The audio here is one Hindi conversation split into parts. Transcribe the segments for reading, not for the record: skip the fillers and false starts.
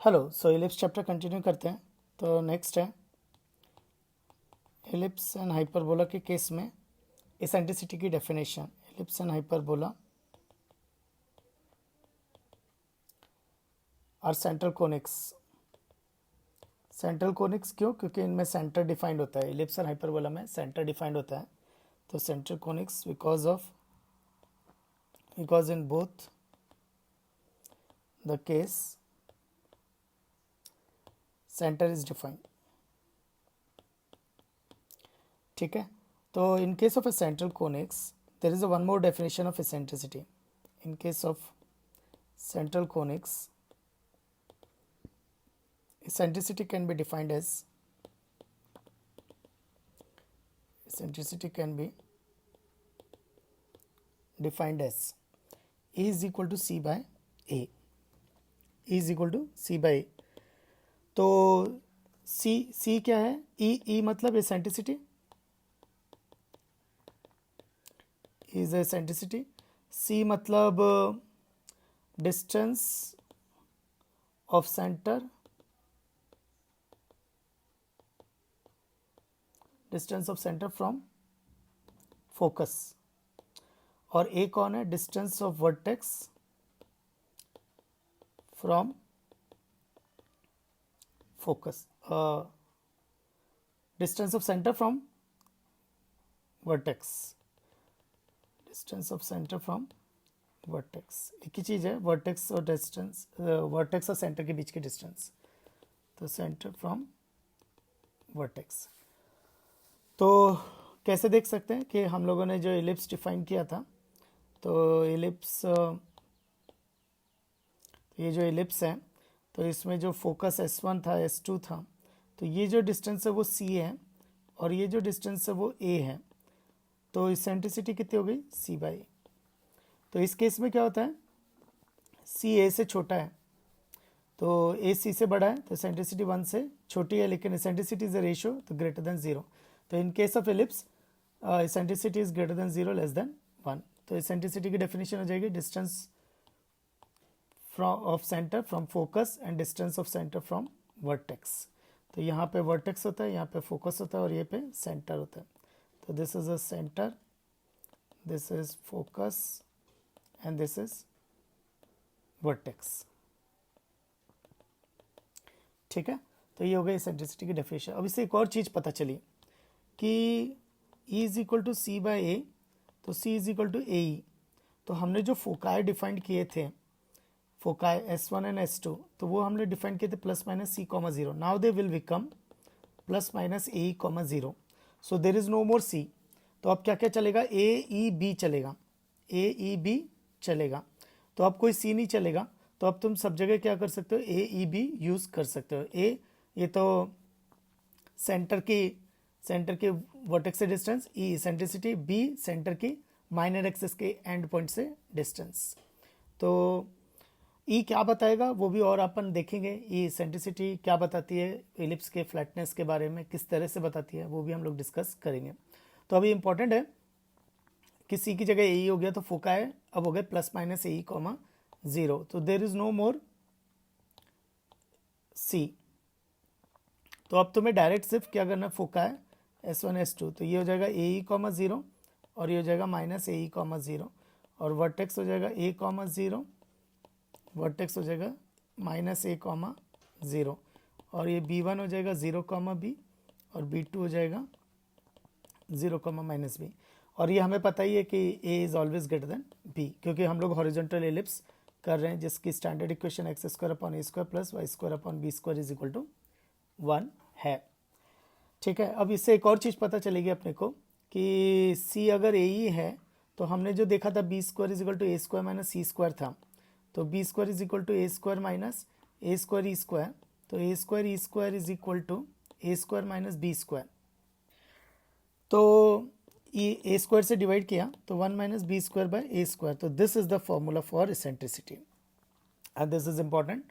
हेलो। सो एलिप्स चैप्टर कंटिन्यू करते हैं। तो नेक्स्ट है एलिप्स एंड हाइपरबोला के केस में एसेंट्रिसिटी की डेफिनेशन। एलिप्स एंड हाइपरबोला और सेंट्रल कोनिक्स। सेंट्रल कोनिक्स क्यों? क्योंकि इनमें सेंटर डिफाइंड होता है। एलिप्स और हाइपरबोला में सेंटर डिफाइंड होता है। तो central conics because in both the case centre is defined. ठीक है। तो in case of A central conics there is a one more definition of eccentricity. In case of central conics, eccentricity can be defined as E is equal to C by A. E is equal to C by A. तो C क्या है? E मतलब eccentricity, is eccentricity. C मतलब distance of center, from focus. और A कौन है? Distance of vertex from focus, distance of centre from vertex, distance of centre from vertex. एक ही चीज़ है, वर्टेक्स और डिस्टेंस, वर्टेक्स और सेंटर के बीच की डिस्टेंस। तो सेंटर फ्रॉम वर्टेक्स। तो कैसे देख सकते हैं कि हम लोगों ने जो एलिप्स डिफाइन किया था, तो एलिप्स, ये जो एलिप्स है, तो इसमें जो फोकस S1 था, S2 था, तो ये जो डिस्टेंस है वो C है और ये जो डिस्टेंस है वो A है। तो इसेंट्रिसिटी कितनी हो गई? C by A। तो इस केस में क्या होता है? C A से छोटा है तो A C से बड़ा है, तो इसेंट्रिसिटी 1 से छोटी है, लेकिन इसेंट्रिसिटी इज अ रेशियो, तो ग्रेटर देन 0। तो in case of ellipse eccentricity is greater than 0 less than 1। तो इसेंट्रिसिटी की डेफिनेशन हो जाएगी distance of centre from focus and distance of centre from vertex. तो यहाँ पे वर्टेक्स होता है, यहाँ पे फोकस होता है और ये पे सेंटर होता है। तो this is a centre, this is focus and this is vertex. ठीक है। तो ये हो गई इसेंट्रिसिटी की डेफिनेशन। अब इससे एक और चीज़ पता चली कि E is equal to C by A, तो C is equal to AE। तो हमने जो फोकाई डिफाइंड किए थे, फोकाई S1 एंड S2, तो वो हमने डिफाइन किए थे plus minus C comma 0। Now they will become plus minus AE comma 0। So there is no more C। तो अब क्या क्या चलेगा? AEB चलेगा, AEB चलेगा। तो अब कोई C नहीं चलेगा। तो अब तुम सब जगह क्या कर सकते हो? AEB यूज कर सकते हो। A ये तो सेंटर की वर्टेक्स से distance, E eccentricity, B centre की माइनर एक्सिस के एंड पॉइंट से डिस्टेंस। तो E क्या बताएगा वो भी और अपन देखेंगे। E इसेंट्रिसिटी क्या बताती है, एलिप्स के फ्लैटनेस के बारे में किस तरह से बताती है, वो भी हम लोग डिस्कस करेंगे। तो अभी इंपॉर्टेंट है कि C की जगह AE हो गया, तो फोका है अब हो गया प्लस माइनस AE कॉमा 0। तो there is no more C। तो अब तुम्हें डायरेक्ट सिर्फ क्या करना है? फोका है S1 S2, तो ये हो जाएगा AE कॉमा 0 और ये हो जाएगा माइनस AE कॉमा 0, और वर्टेक्स हो जाएगा A कॉमा 0, वर्टेक्स हो जाएगा माइनस A कॉमा 0, और ये B1 हो जाएगा 0 कॉमा B, और B2 हो जाएगा 0 कॉमा माइनस B। और ये हमें पता ही है कि A is always greater than B, क्योंकि हम लोग हॉरिजॉन्टल एलिप्स कर रहे हैं जिसकी standard equation x square upon A square plus y square upon B square is equal to 1 है। ठीक है। अब इससे एक और चीज़ पता चलेगी अपने को कि C अगर AE है, तो हमने जो देखा था B square is equal to A square minus C square था, तो B square is equal to A square minus A square E square, तो A square E square is equal to A square minus B square. तो ए स्क्वायर से डिवाइड किया तो 1 minus B square by A square. तो this is the formula for eccentricity and this is important.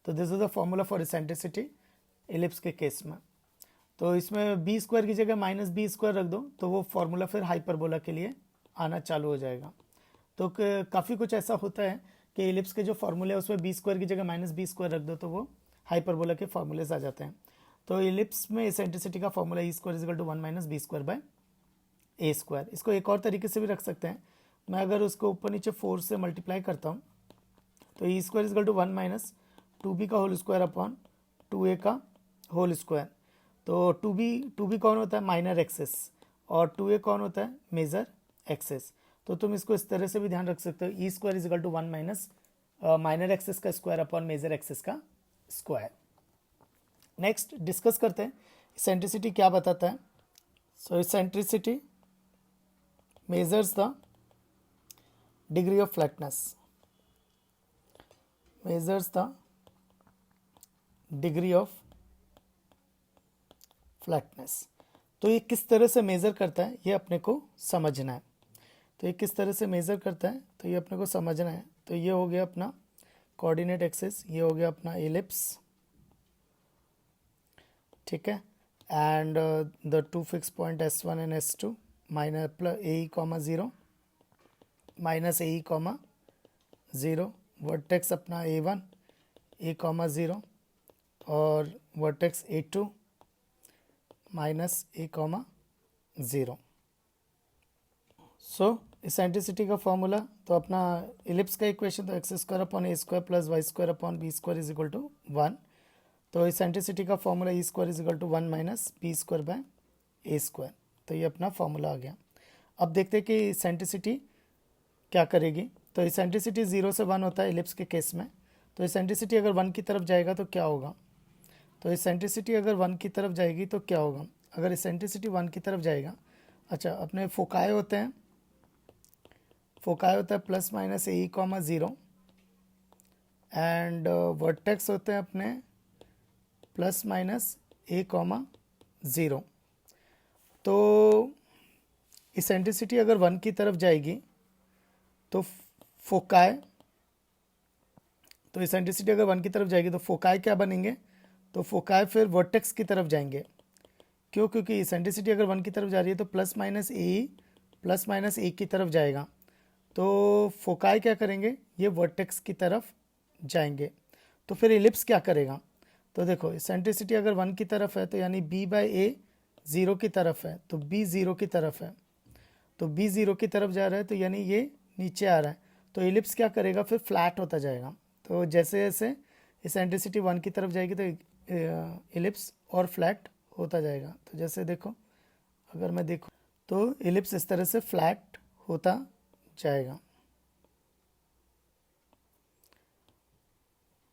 तो this is the formula for eccentricity ellipse के केस में। तो इसमें बी स्क्वायर की जगह माइनस बी स्क्वायर रख दो तो वो फॉर्मूला फिर हाइपरबोला के लिए आना चालू हो जाएगा। तो काफ़ी कुछ ऐसा होता है कि एलिप्स के जो फॉर्मूले है उसमें बी स्क्वायर की जगह माइनस बी स्क्वायर रख दो तो वो हाइपरबोला के फार्मूलेज आ जाते हैं। तो इलिप्स में इसेंट्रिसिटी का formula e square is equal to 1 minus B square by A square. इसको एक और तरीके से भी रख सकते हैं, मैं अगर उसको ऊपर नीचे 4 से मल्टीप्लाई करता हूँ तो E square is equal to 1 minus 2b का होल स्क्वायर अपॉन 2a का होल स्क्वायर। तो 2b कौन होता है, माइनर एक्सेस, और 2a कौन होता है, मेजर एक्सेस। तो तुम इसको इस तरह से भी ध्यान रख सकते हो, E square is equal to 1 minus minor axis का स्क्वायर अपॉन मेजर एक्सेस का स्क्वायर। नेक्स्ट डिस्कस करते हैं इसेंट्रिसिटी क्या बताता है। So eccentricity measures the degree of flatness, measures the degree of flatness। तो ये किस तरह से मेज़र करता है ये अपने को समझना है। तो ये किस तरह से मेज़र करता है तो ये अपने को समझना है। तो ये हो गया अपना कोऑर्डिनेट एक्सिस, ये हो गया अपना एलिप्स, ठीक है, and the two fix point S1 and S2 minus plus a comma 0 minus a comma 0, vertex अपना A1 A कॉमा 0 और vertex A2 minus A comma 0। So eccentricity का फॉर्मूला तो अपना इलिप्स का इक्वेशन तो x square upon a square plus y square upon b square is equal to 1। तो इसेंट्रिसिटी का formula e square is equal to 1 minus B square by A square. तो ये अपना फॉर्मूला आ गया। अब देखते हैं कि इसेंट्रिसिटी क्या करेगी। तो इसेंट्रिसिटी 0 से 1 होता है इलिप्स के केस में। तो इसेंट्रिसिटी अगर 1 की तरफ जाएगा तो क्या होगा, तो इसेंट्रिसिटी अगर 1 की तरफ जाएगी तो क्या होगा, अगर इसेंट्रिसिटी 1 की तरफ जाएगा, अच्छा अपने फोकाई होते हैं, फोकाई होता है plus minus a comma 0 and vertex होते हैं अपने प्लस माइनस ए कॉमा 0। तो इसेंट्रिसिटी अगर 1 की तरफ जाएगी तो फोकाई, तो इसेंट्रिसिटी अगर 1 की तरफ जाएगी तो फोकाई क्या बनेंगे, तो फोकाई फिर वर्टेक्स की तरफ जाएंगे। क्यों, क्योंकि इसेंट्रिसिटी अगर 1 की तरफ जा रही है तो प्लस माइनस ए की तरफ जाएगा। तो फोकाई क्या करेंगे, ये वर्टेक्स की तरफ जाएंगे। तो फिर इलिप्स क्या करेगा, तो देखो इसेंट्रिसिटी अगर 1 की तरफ है तो यानी b बाई ए 0 की तरफ है, तो b 0 की तरफ है, तो b 0 की तरफ जा रहा है तो यानी ये नीचे आ रहा है। तो इलिप्स क्या करेगा, फिर फ्लैट होता जाएगा। तो जैसे जैसे इसेंट्रिसिटी 1 की तरफ जाएगी तो इलिप्स और फ्लैट होता जाएगा। तो जैसे देखो, अगर मैं देखूँ तो इलिप्स इस तरह से फ्लैट होता जाएगा।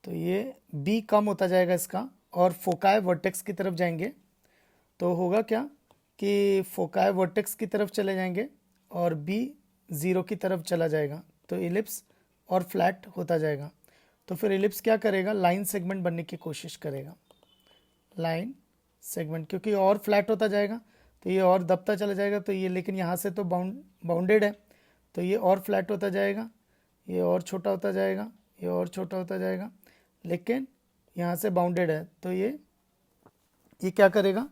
तो ये b कम होता जाएगा इसका, और फोकाई वर्टेक्स की तरफ जाएंगे। तो होगा क्या कि फोकाई वर्टेक्स की तरफ चले जाएंगे और b 0 की तरफ चला जाएगा। तो इलिप्स और फ्लैट होता जाएगा। तो फिर इलिप्स क्या करेगा, लाइन सेगमेंट बनने की कोशिश करेगा, लाइन सेगमेंट, क्योंकि और फ्लैट होता जाएगा तो ये और दबता चला जाएगा। तो ये लेकिन यहाँ से तो बाउंडेड है, तो ये और फ्लैट होता जाएगा, ये और छोटा होता जाएगा, ये और छोटा होता जाएगा, लेकिन यहाँ से बाउंडेड है। तो ये क्या करेगा,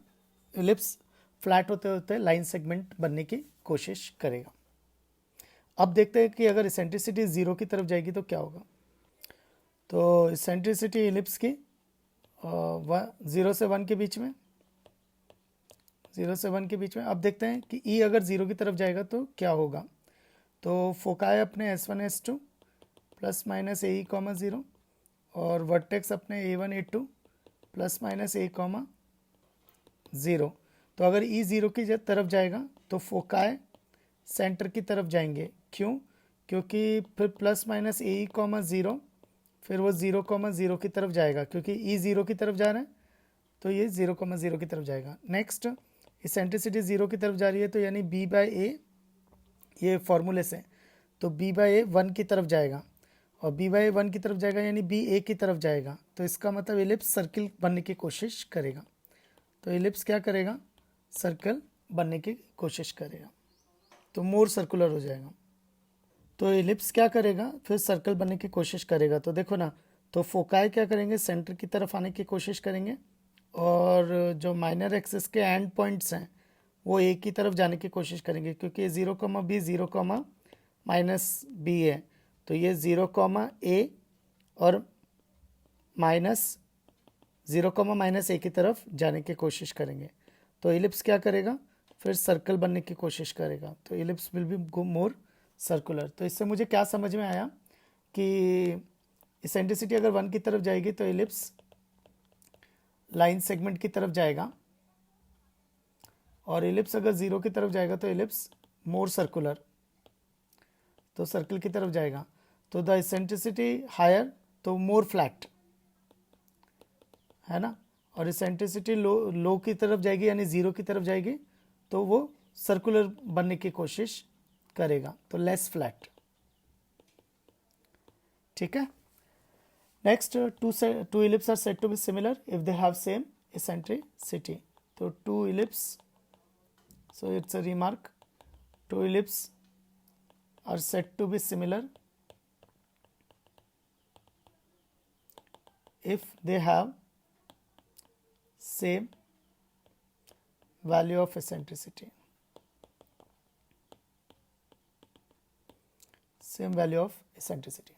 इलिप्स फ्लैट होते होते लाइन सेगमेंट बनने की कोशिश करेगा। अब देखते हैं कि अगर इसेंट्रिसिटी 0 की तरफ जाएगी तो क्या होगा। तो इसेंट्रिसिटी इलिप्स की 0 से 1 के बीच में, 0 से 1 के बीच में। अब देखते हैं कि ई अगर 0 की तरफ जाएगा तो क्या होगा। तो फोकाई अपने S1 S2 plus minus a comma 0 और वर्टेक्स अपने A1 A2 plus minus a comma 0। तो अगर ई 0 की तरफ जाएगा तो फोकाई सेंटर की तरफ जाएंगे। क्यों, क्योंकि फिर प्लस माइनस ए कॉमा 0 फिर वो 0 कॉमा 0 की तरफ जाएगा, क्योंकि ई 0 की तरफ जा रहा है तो ये 0 कॉमा 0 की तरफ जाएगा। नेक्स्ट इसेंट्रिसिटी 0 की तरफ जा रही है तो यानी b बाई ए, ये फॉर्मूले से, तो b बाई ए 1 की तरफ जाएगा, और b बाई ए 1 की तरफ जाएगा यानी b a की तरफ जाएगा। तो इसका मतलब इलिप्स सर्किल बनने की कोशिश करेगा। तो इलिप्स क्या करेगा, सर्कल बनने की कोशिश करेगा, तो मोर सर्कुलर हो जाएगा। तो इलिप्स क्या करेगा, फिर सर्कल बनने की कोशिश करेगा। तो देखो ना, तो फोकाई क्या करेंगे, सेंटर की तरफ आने की कोशिश करेंगे, और जो माइनर एक्सिस के एंड पॉइंट्स हैं वो ए की तरफ जाने की कोशिश करेंगे, क्योंकि 0 comma b 0 comma minus b है। तो ये 0 कॉमा ए और माइनस 0 कॉमा माइनस ए की तरफ जाने की कोशिश करेंगे तो इलिप्स क्या करेगा, फिर सर्कल बनने की कोशिश करेगा, तो ellipse will be go more circular. तो इससे मुझे क्या समझ में आया कि इसेंट्रिसिटी अगर 1 की तरफ जाएगी तो इलिप्स लाइन सेगमेंट की तरफ जाएगा, और इलिप्स अगर 0 की तरफ जाएगा तो इलिप्स मोर सर्कुलर, तो सर्कल की तरफ जाएगा। तो द इसेंट्रिसिटी हायर तो मोर फ्लैट, है ना, और इसेंट्रिसिटी लो की तरफ जाएगी यानी 0 की तरफ जाएगी तो वो सर्कुलर बनने की कोशिश करेगा, तो लेस फ्लैट। ठीक है। Next, two ellipse are said to be similar if they have same eccentricity. तो two ellipse, so it's a remark, two ellipses are said to be similar if they have same value of eccentricity, same value of eccentricity।